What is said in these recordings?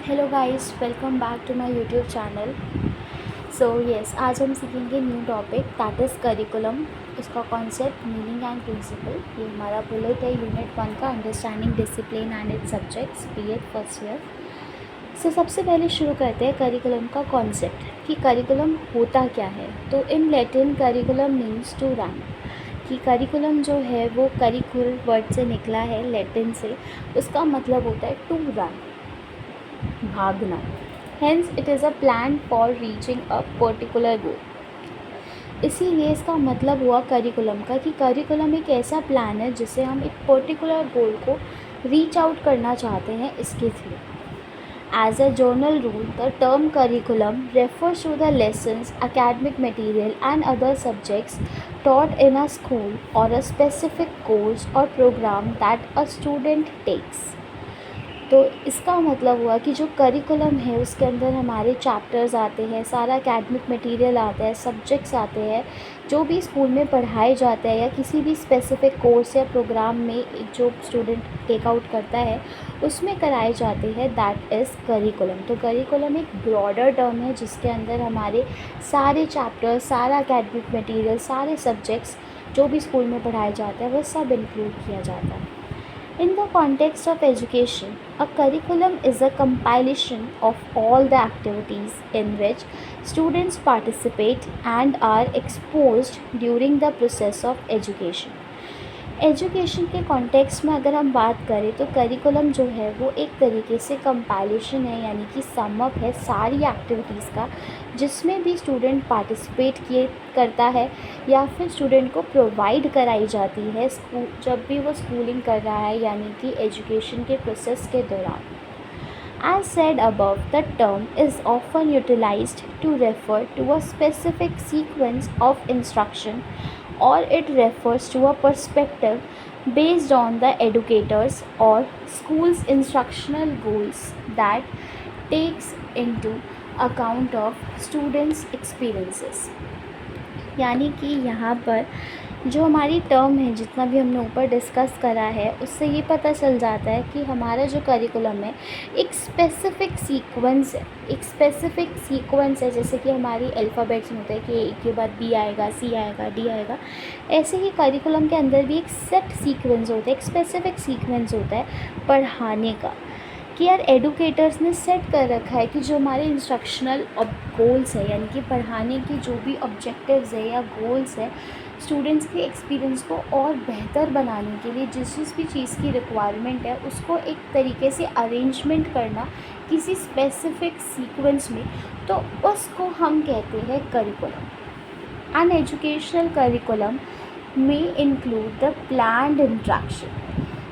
Hello guys, welcome back to my YouTube channel. आज हम सीखेंगे new topic that is curriculum. इसका concept, meaning and principle. ये हमारा बुलेट है यूनिट 1 का, understanding discipline and its subjects, B Ed first year. सबसे पहले शुरू करते हैं करिकुलम का कॉन्सेप्ट कि करिकुलम होता क्या है। तो in Latin curriculum means to run, कि करिकुलम जो है वो करिकुल वर्ड से निकला है लैटिन से। उसका मतलब होता है टू रन, भागना। Hence it is a plan for reaching a particular goal. इसीलिए इसका मतलब हुआ करिकुलम का कि करिकुलम एक ऐसा प्लान है जिससे हम एक पर्टिकुलर गोल को रीच आउट करना चाहते हैं इसके through. As a general rule, the term curriculum refers to the lessons, academic material, and other subjects taught in a school or a specific course or program that a student takes. तो इसका मतलब हुआ कि जो curriculum है उसके अंदर हमारे चैप्टर्स आते हैं, सारा एकेडमिक मटेरियल आता है, सब्जेक्ट्स आते हैं, जो भी स्कूल में पढ़ाए जाते हैं या किसी भी स्पेसिफिक कोर्स या प्रोग्राम में जो स्टूडेंट टेक आउट करता है उसमें कराए जाते हैं, दैट इज़ करिकुलम। तो करिकुलम एक ब्रॉडर टर्म है जिसके अंदर हमारे सारे चैप्टर्स, सारा एकेडमिक मटेरियल, सारे सब्जेक्ट्स जो भी स्कूल में पढ़ाए जाते हैं वह सब इंक्लूड किया जाता है। In the context of education, a curriculum is a compilation of all the activities in which students participate and are exposed during the process of education. Education के कॉन्टेक्स्ट में अगर हम बात करें तो करिकुलम जो है वो एक तरीके से कंपाइलेशन है, यानी कि समअप है सारी एक्टिविटीज़ का, जिसमें भी स्टूडेंट पार्टिसिपेट किए करता है या फिर स्टूडेंट को प्रोवाइड कराई जाती है स्कूल जब भी वो स्कूलिंग कर रहा है, यानी कि एजुकेशन के प्रोसेस के दौरान। As said above, the term is often utilized to refer to a specific sequence of instruction, or it refers to a perspective based on the educator's or school's instructional goals that takes into account of students' experiences। यानी कि यहाँ पर जो हमारी term है, जितना भी हमने ऊपर डिस्कस करा है, उससे ये पता चल जाता है कि हमारा जो करिकुलम है एक स्पेसिफ़िक सीक्वेंस है। जैसे कि हमारी अल्फ़ाबेट्स में होता है कि ए के बाद बी आएगा, सी आएगा, डी आएगा, ऐसे ही करिकुलम के अंदर भी एक सेट सीक्वेंस होता है, एक स्पेसिफ़िक सीक्वेंस होता है पढ़ाने का, कि यार एडुकेटर्स ने सेट कर रखा है कि जो हमारे इंस्ट्रक्शनल गोल्स है, यानी कि पढ़ाने की जो भी ऑब्जेक्टिव्स है या गोल्स है, स्टूडेंट्स के एक्सपीरियंस को और बेहतर बनाने के लिए जिस भी चीज़ की रिक्वायरमेंट है उसको एक तरीके से अरेंजमेंट करना किसी स्पेसिफिक सीक्वेंस में, तो उसको हम कहते हैं curriculum. An educational curriculum may include the planned interaction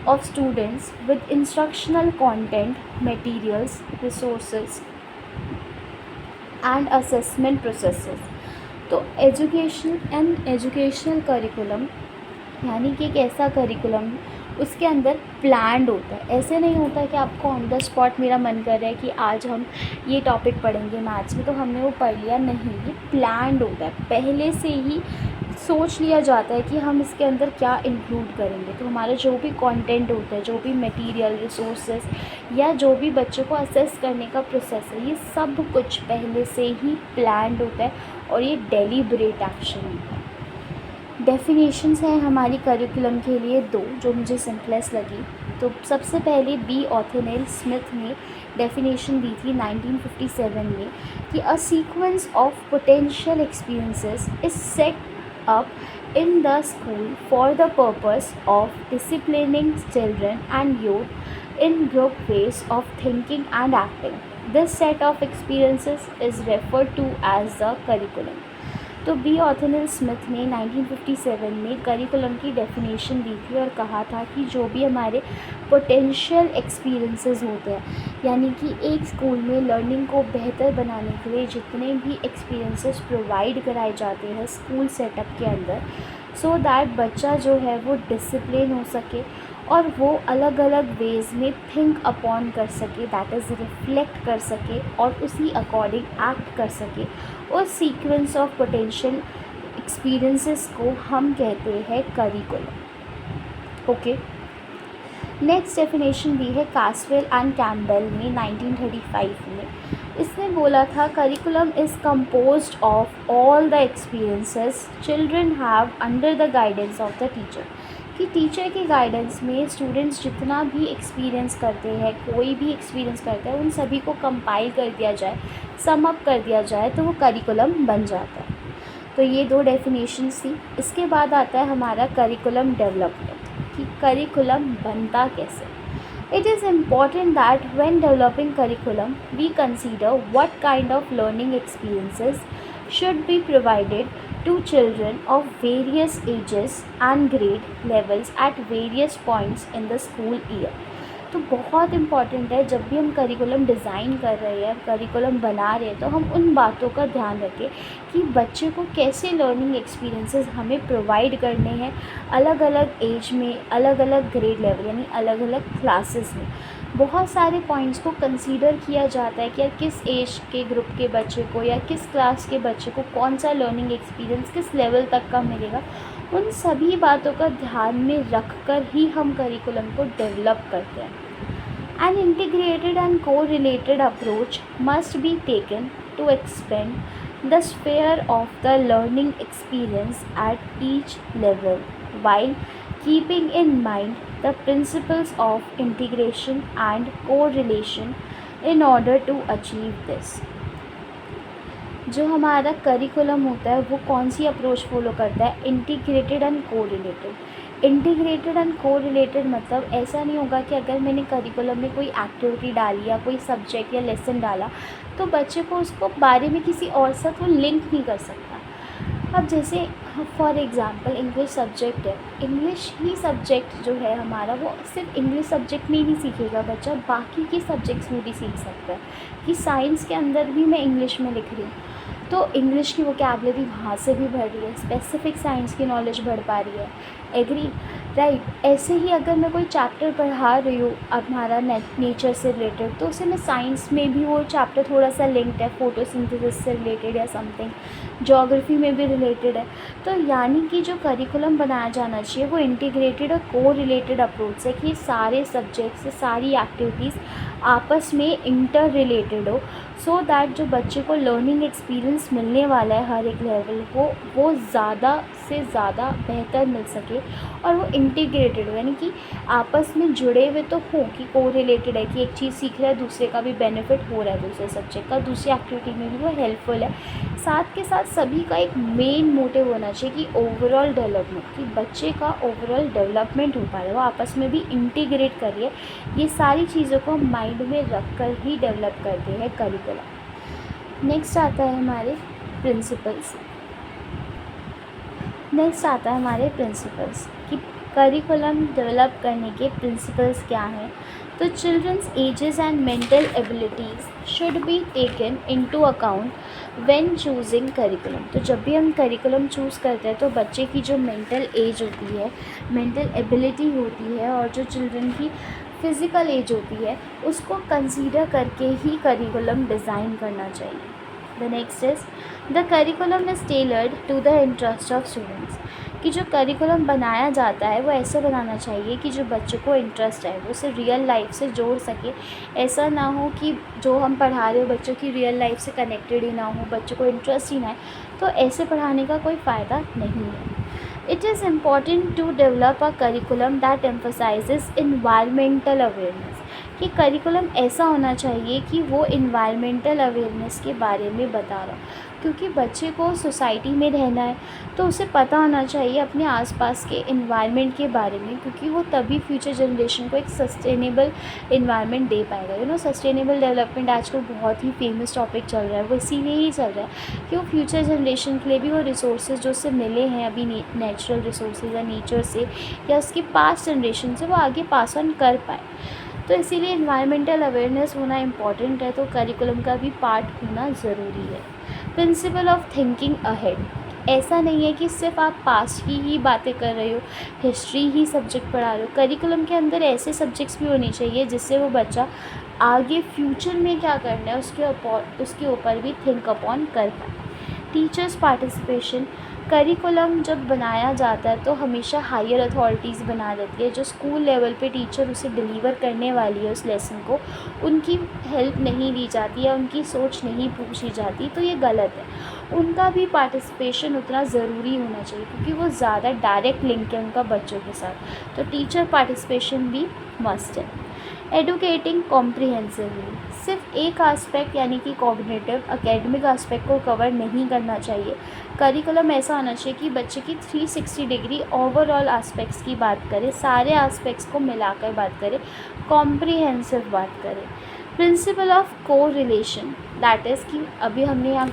of students with instructional content, materials, resources, and assessment processes। तो एजुकेशनल करिकुलम यानी कि एक ऐसा करिकुलम उसके अंदर प्लान्ड होता है। ऐसे नहीं होता कि आपको ऑन द स्पॉट मेरा मन कर रहा है कि आज हम ये टॉपिक पढ़ेंगे मैथ्स में तो हमने वो पढ़ लिया, नहीं, ये प्लान्ड होता है। पहले से ही सोच लिया जाता है कि हम इसके अंदर क्या इंक्लूड करेंगे। तो हमारा जो भी कंटेंट होता है, जो भी मटेरियल, रिसोर्सेज या जो भी बच्चों को असेस करने का प्रोसेस है, ये सब कुछ पहले से ही प्लान्ड होता है और ये डेलिब्रेट एक्शन होता है। डेफिनेशंस हैं हमारी करिकुलम के लिए दो, जो मुझे सिंपलेस्ट लगी। तो सबसे पहले बी ऑथेनेल स्मिथ ने डेफिनेशन दी थी 1957 में कि a sequence of potential experiences is set up in the school for the purpose of disciplining children and youth in group ways of thinking and acting. This set of experiences is referred to as the curriculum. तो B ऑथेनेल Smith ने 1957 में curriculum की definition दी थी और कहा था कि जो भी हमारे पोटेंशियल एक्सपीरियंसेस होते हैं, यानी कि एक स्कूल में लर्निंग को बेहतर बनाने के लिए जितने भी एक्सपीरियंसेस प्रोवाइड कराए जाते हैं स्कूल सेटअप के अंदर, सो दैट बच्चा जो है वो डिसिप्लिन हो सके और वो अलग अलग वेज़ में थिंक अपॉन कर सके, दैट इज़ रिफ्लेक्ट कर सके और उसी अकॉर्डिंग एक्ट कर सके। उस सीक्वेंस ऑफ पोटेंशियल एक्सपीरियंसेस को हम कहते हैं करिकुलम। ओके, नेक्स्ट डेफिनेशन दी है कास्वेल एंड कैम्पबेल ने 1935 में। इसने बोला था curriculum is composed of all the experiences children have under the guidance of the teacher, कि टीचर के गाइडेंस में स्टूडेंट्स जितना भी एक्सपीरियंस करते हैं, कोई भी एक्सपीरियंस करते हैं, उन सभी को कंपाइल कर दिया जाए, सम अप कर दिया जाए तो वो करिकुलम बन जाता है। तो ये दो डेफिनेशंस थी। इसके बाद आता है हमारा करिकुलम डेवलपमेंट, कि करिकुलम बनता कैसे। It is important that when developing curriculum, we consider what kind of learning experiences should be provided to children of various ages and grade levels at various points in the school year. तो बहुत important है जब भी हम curriculum design कर रहे हैं, curriculum बना रहे हैं, तो हम उन बातों का ध्यान रखें कि बच्चे को कैसे लर्निंग एक्सपीरियंसेस हमें प्रोवाइड करने हैं अलग अलग एज में, अलग अलग ग्रेड लेवल यानी अलग अलग क्लासेस में। बहुत सारे पॉइंट्स को कंसीडर किया जाता है कि यार किस एज के ग्रुप के बच्चे को या किस क्लास के बच्चे को कौन सा लर्निंग एक्सपीरियंस किस लेवल तक का मिलेगा। उन सभी बातों का ध्यान में रख कर ही हम करिकुलम को डेवलप करते हैं। An integrated and correlated approach must be taken to expand the sphere of the learning experience at each level, while keeping in mind the principles of integration and correlation in order to achieve this. जो हमारा curriculum होता है वो कौन सी approach follow करता है, integrated and correlated. Integrated and correlated मतलब ऐसा नहीं होगा कि अगर मैंने करिकुलम में कोई एक्टिविटी डाली या कोई सब्जेक्ट या लेसन डाला तो बच्चे को उसको बारे में किसी और साथ वो लिंक नहीं कर सकता। अब जैसे फॉर एग्ज़ाम्पल इंग्लिश सब्जेक्ट है, इंग्लिश ही सब्जेक्ट जो है हमारा वो सिर्फ इंग्लिश सब्जेक्ट में ही नहीं सीखेगा बच्चा, बाकी के सब्जेक्ट्स में भी सीख सकता है। कि साइंस के अंदर भी मैं इंग्लिश में लिख रही हूँ तो इंग्लिश की वोकैबुलरी वहाँ से भी बढ़ रही है, स्पेसिफिक साइंस की नॉलेज बढ़ पा रही है। Agree, right. ऐसे ही अगर मैं कोई चैप्टर पढ़ा रही हूँ हमारा नेचर से रिलेटेड तो उसे मैं साइंस में भी वो चैप्टर थोड़ा सा लिंक्ड है, फोटोसिंथेसिस से रिलेटेड या समथिंग, ज्योग्राफी में भी रिलेटेड है। तो यानी कि जो करिकुलम बनाया जाना चाहिए वो इंटीग्रेटेड और को रिलेटेड अप्रोच से, कि सारे सब्जेक्ट्स, सारी एक्टिविटीज़ आपस में इंटर रिलेटेड हो, सो दैट जो बच्चे को लर्निंग एक्सपीरियंस मिलने वाला है हर एक लेवल को वो ज़्यादा से ज़्यादा बेहतर मिल सके और वो इंटीग्रेटेड हो, यानी कि आपस में जुड़े हुए तो हों कि को रिलेटेड है, कि एक चीज़ सीख रहा है दूसरे का भी बेनिफिट हो रहा है, दूसरे सब्जेक्ट का दूसरी एक्टिविटी में भी वो हेल्पफुल है। साथ के साथ सभी का एक मेन मोटिव होना चाहिए कि ओवरऑल डेवलपमेंट, कि बच्चे का ओवरऑल डेवलपमेंट हो पा रहा है, वो आपस में भी इंटीग्रेट कर रही है। ये सारी चीज़ों को माइंड में रख कर ही डेवलप करते हैं करिकुलम। नेक्स्ट आता है हमारे प्रिंसिपल्स। कि करिकुलम डेवलप करने के प्रिंसिपल्स क्या हैं। तो children's ages and mental abilities should be taken into account when choosing curriculum. तो जब भी हम करिकुलम चूज़ करते हैं तो बच्चे की जो मेंटल एज होती है, मेंटल एबिलिटी होती है और जो चिल्ड्रन की फ़िज़िकल एज होती है उसको कंसीडर करके ही करिकुलम डिज़ाइन करना चाहिए। The next is the curriculum is tailored to the interest of students. कि जो करिकुलम बनाया जाता है वो ऐसे बनाना चाहिए कि जो बच्चों को इंटरेस्ट है वो उसे रियल लाइफ से जोड़ सके। ऐसा ना हो कि जो हम पढ़ा रहे हो बच्चों की रियल लाइफ से कनेक्टेड ही ना हो, बच्चों को इंटरेस्ट ही ना है, तो ऐसे पढ़ाने का कोई फ़ायदा नहीं है। It is important to develop a curriculum that emphasizes environmental awareness। कि करिकुलम ऐसा होना चाहिए कि वो इन्वायरमेंटल अवेयरनेस के बारे में बता रहा हो, क्योंकि बच्चे को सोसाइटी में रहना है तो उसे पता होना चाहिए अपने आसपास के इन्वायरमेंट के बारे में, क्योंकि वो तभी फ्यूचर जनरेशन को एक सस्टेनेबल इन्वायरमेंट दे पाएगा। सस्टेनेबल डेवलपमेंट आजकल बहुत ही फेमस टॉपिक चल रहा है, वो इसीलिए ही चल रहा है कि वो फ्यूचर जनरेशन के लिए भी वो रिसोर्सेज जो उससे मिले हैं अभी नेचुरल रिसोर्सेज या नेचर से या उसकी पास्ट जनरेशन से वो आगे पास ऑन कर पाए। तो इसीलिए इन्वायरमेंटल अवेयरनेस होना इम्पॉर्टेंट है, तो करिकुलम का भी पार्ट होना ज़रूरी है। प्रिंसिपल ऑफ थिंकिंग अहेड, ऐसा नहीं है कि सिर्फ आप पास्ट की ही बातें कर रहे हो, हिस्ट्री ही सब्जेक्ट पढ़ा रहे हो। करिकुलम के अंदर ऐसे सब्जेक्ट्स भी होने चाहिए जिससे वो बच्चा आगे फ्यूचर में क्या करना है उसके ऊपर भी थिंक अपॉन कर पाए। टीचर्स पार्टिसिपेशन करिकुलम जब बनाया जाता है तो हमेशा हायर अथॉरिटीज़ बना देती है, जो स्कूल लेवल पे टीचर उसे डिलीवर करने वाली है उस लेसन को, उनकी हेल्प नहीं ली जाती या उनकी सोच नहीं पूछी जाती, तो ये गलत है। उनका भी पार्टिसिपेशन उतना ज़रूरी होना चाहिए क्योंकि वो ज़्यादा डायरेक्ट लिंक है उनका बच्चों के साथ, तो टीचर पार्टिसिपेशन भी मस्ट है। एडुकेटिंग कॉम्प्रिहेंसिवली, सिर्फ एक आस्पेक्ट यानी कि कॉग्निटिव एकेडमिक आस्पेक्ट को कवर नहीं करना चाहिए। करिकुलम ऐसा होना चाहिए कि बच्चे की 360 डिग्री ओवरऑल आस्पेक्ट्स की बात करें, सारे आस्पेक्ट्स को मिलाकर बात करें, कॉम्प्रिहेंसिव बात करें। प्रिंसिपल ऑफ को रिलेशन, दैट इज़ कि अभी हमने यहाँ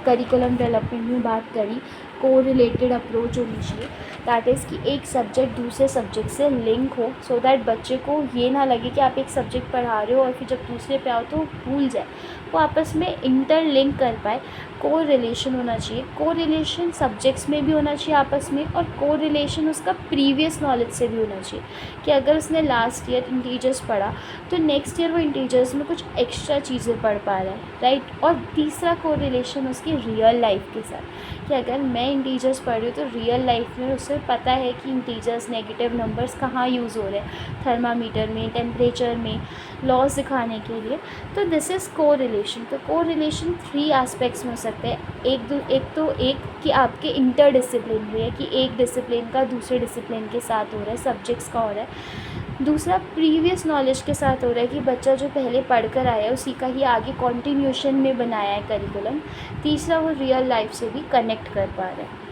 करिकुलम डेवलपमेंट में बात करी, को रिलेटेड अप्रोच होनी चाहिए, दैट इज़ कि एक सब्जेक्ट दूसरे सब्जेक्ट से लिंक हो, सो दैट बच्चे को ये ना लगे कि आप एक सब्जेक्ट पढ़ा रहे हो और फिर जब दूसरे पे आओ तो भूल जाए, वो आपस में इंटरलिंक कर पाए। को रिलेशन होना चाहिए, को रिलेशन सब्जेक्ट्स में भी होना चाहिए आपस में, और को रिलेशन उसका प्रीवियस नॉलेज से भी होना चाहिए कि अगर उसने लास्ट ईयर इंटीजर्स पढ़ा तो नेक्स्ट ईयर वो इंटीजर्स में कुछ एक्स्ट्रा चीज़ें पढ़ पा रहा है, राइट। और तीसरा को रिलेशन उसकी रियल लाइफ के साथ, कि अगर मैं इंटीजर्स पढ़ रही हूँ तो रियल लाइफ में उसे पता है कि इंटीजर्स नेगेटिव नंबर्स कहाँ यूज़ हो रहे हैं, थर्मामीटर में, टेम्परेचर में, लॉस दिखाने के लिए, तो दिस इज़ को रिलेशन। तो को रिलेशन 3 एस्पेक्ट्स में हो सकते हैं। एक कि आपके इंटर डिसिप्लिन हुई है कि एक डिसिप्लिन का दूसरे डिसिप्लिन के साथ हो रहा है, सब्जेक्ट्स का हो रहा है। दूसरा प्रीवियस नॉलेज के साथ हो रहा है कि बच्चा जो पहले पढ़ कर आया है उसी का ही आगे कॉन्टिन्यूशन में बनाया है करिकुलम। तीसरा वो रियल लाइफ से भी कनेक्ट कर पा रहा है।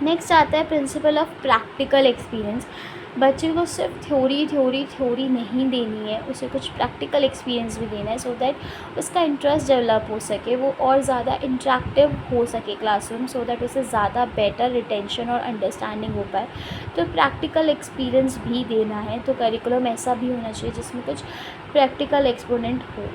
नेक्स्ट आता है प्रिंसिपल ऑफ प्रैक्टिकल एक्सपीरियंस। बच्चे को सिर्फ थ्योरी नहीं देनी है, उसे कुछ प्रैक्टिकल एक्सपीरियंस भी देना है, सो दैट उसका इंटरेस्ट डेवलप हो सके, वो और ज़्यादा इंटरेक्टिव हो सके क्लासरूम, सो दैट उसे ज़्यादा बेटर रिटेंशन और अंडरस्टैंडिंग हो पाए। तो प्रैक्टिकल एक्सपीरियंस भी देना है, तो करिकुलम ऐसा भी होना चाहिए जिसमें कुछ प्रैक्टिकल एक्सपोनेंट हो।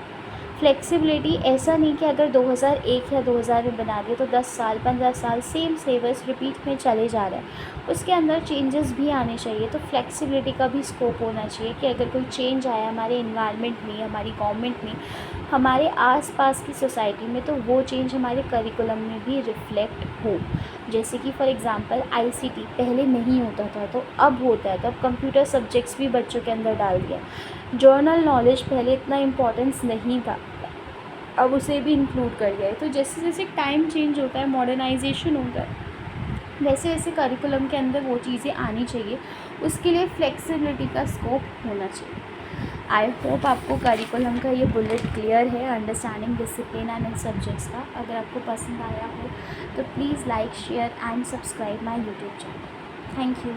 फ्लेक्सिबिलिटी, ऐसा नहीं कि अगर 2001 या 2000 में बना दिया तो 10 साल 15 साल सेम सिलेबस रिपीट में चले जा रहा है, उसके अंदर चेंजेस भी आने चाहिए। तो फ्लेक्सिबिलिटी का भी स्कोप होना चाहिए कि अगर कोई चेंज आया हमारे इन्वायरमेंट में, हमारी गवर्नमेंट में, हमारे आसपास की सोसाइटी में, तो वो चेंज हमारे करिकुलम में भी रिफ्लेक्ट हो। जैसे कि फॉर एग्ज़ाम्पल आईसीटी पहले नहीं होता था तो अब होता है, तो अब कंप्यूटर सब्जेक्ट्स भी बच्चों के अंदर डाल दिया। जर्नल नॉलेज पहले इतना इम्पोर्टेंस नहीं था, अब उसे भी इंक्लूड कर दिया है। तो जैसे जैसे टाइम चेंज होता है, मॉडर्नाइजेशन होता है, वैसे वैसे करिकुलम के अंदर वो चीज़ें आनी चाहिए, उसके लिए फ्लेक्सिबिलिटी का स्कोप होना चाहिए। आई होप आपको करिकुलम का ये बुलेट क्लियर है, understanding discipline and in subjects का। अगर आपको पसंद आया हो तो please like, share and subscribe my YouTube channel. Thank you.